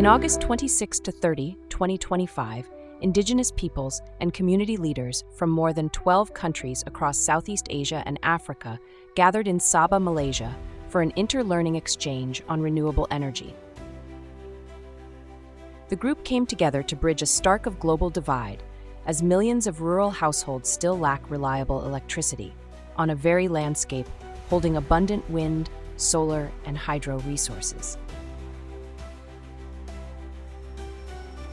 In August 26 to 30, 2025, Indigenous peoples and community leaders from more than 12 countries across Southeast Asia and Africa gathered in Sabah, Malaysia, for an inter-learning exchange on renewable energy. The group came together to bridge a stark of global divide, as millions of rural households still lack reliable electricity, on a very landscape holding abundant wind, solar, and hydro resources.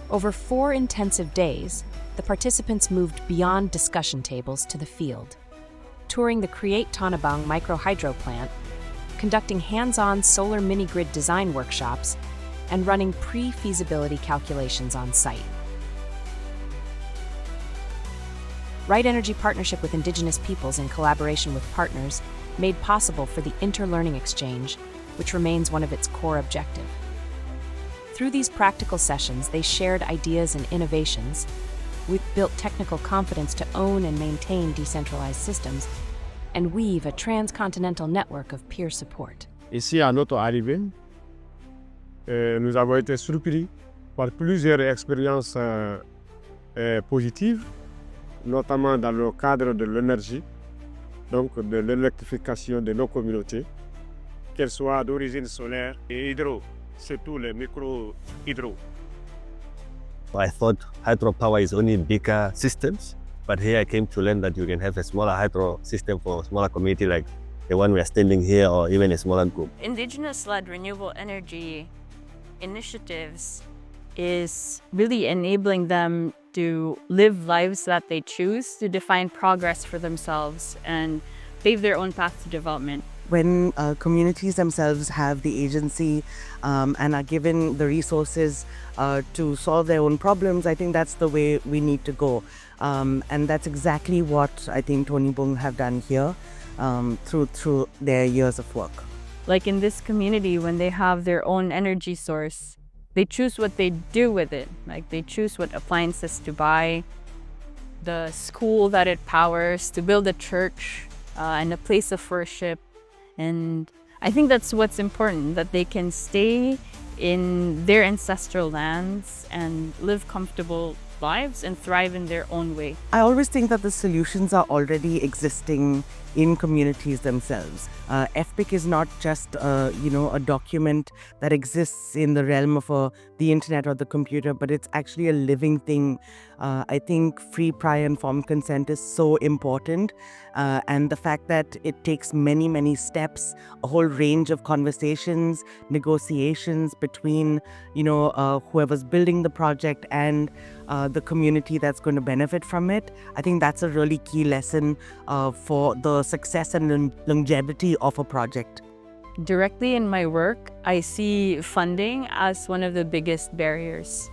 Over 4 intensive days, the participants moved beyond discussion tables to the field, touring the Create Tanabang microhydro plant, conducting hands-on solar mini-grid design workshops, and running pre-feasibility calculations on site. Right Energy partnership with Indigenous peoples in collaboration with partners made possible for the inter-learning exchange, which remains one of its core objectives. Through these practical sessions, they shared ideas and innovations. We've built technical confidence to own and maintain decentralized systems and weave a transcontinental network of peer support. Ici, à notre arrivée, nous avons été surpris par plusieurs expériences positives, notamment dans le cadre de l'énergie, donc de l'électrification de nos communautés, qu'elles soient d'origine solaire et hydro, surtout les micro-hydro. I thought hydropower is only bigger systems, but here I came to learn that you can have a smaller hydro system for a smaller community like the one we are standing here, or even a smaller group. Indigenous-led renewable energy initiatives is really enabling them to live lives that they choose, to define progress for themselves and pave their own path to development. When communities themselves have the agency and are given the resources to solve their own problems, I think that's the way we need to go. And that's exactly what I think Tony Bung have done here through their years of work. Like in this community, when they have their own energy source, they choose what they do with it. Like they choose what appliances to buy, the school that it powers, to build a church and a place of worship. And I think that's what's important, that they can stay in their ancestral lands and live comfortable lives and thrive in their own way. I always think that the solutions are already existing in communities themselves. FPIC is not just a document that exists in the realm of the internet or the computer, but it's actually a living thing. I think free, prior, informed consent is so important, and the fact that it takes many, many steps, a whole range of conversations, negotiations between whoever's building the project and the community that's going to benefit from it. I think that's a really key lesson for the success and longevity of a project. Directly in my work, I see funding as one of the biggest barriers.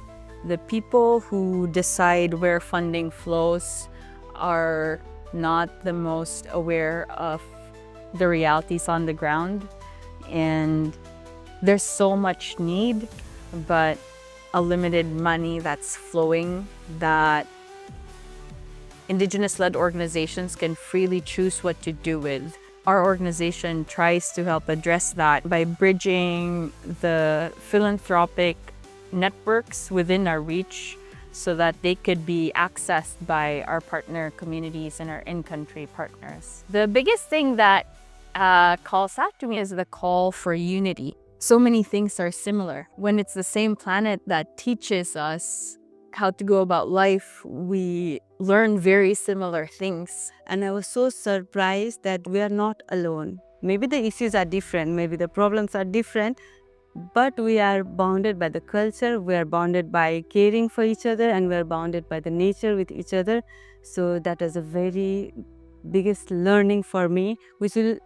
The people who decide where funding flows are not the most aware of the realities on the ground, and there's so much need, but a limited money that's flowing that Indigenous-led organizations can freely choose what to do with. Our organization tries to help address that by bridging the philanthropic networks within our reach so that they could be accessed by our partner communities and our in-country partners. The biggest thing that calls out to me is the call for unity. So many things are similar. When it's the same planet that teaches us how to go about life, we learn very similar things. And I was so surprised that we are not alone. Maybe the issues are different, maybe the problems are different, but we are bounded by the culture, we are bounded by caring for each other, and we are bounded by the nature with each other. So that is a very biggest learning for me, which will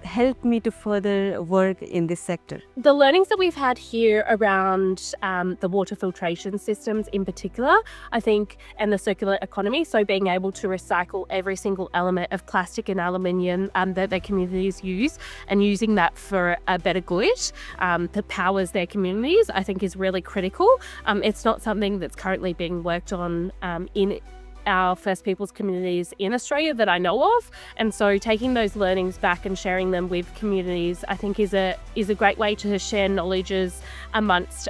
help me to further work in this sector. The learnings that we've had here around the water filtration systems in particular, I think, and the circular economy, so being able to recycle every single element of plastic and aluminium that their communities use and using that for a better good that powers their communities, I think is really critical. It's not something that's currently being worked on in our First Peoples communities in Australia that I know of, and so taking those learnings back and sharing them with communities I think is a great way to share knowledges amongst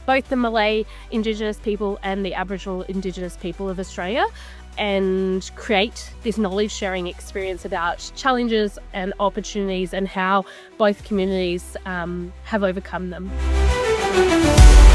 both the Malay Indigenous people and the Aboriginal Indigenous people of Australia, and create this knowledge sharing experience about challenges and opportunities and how both communities have overcome them.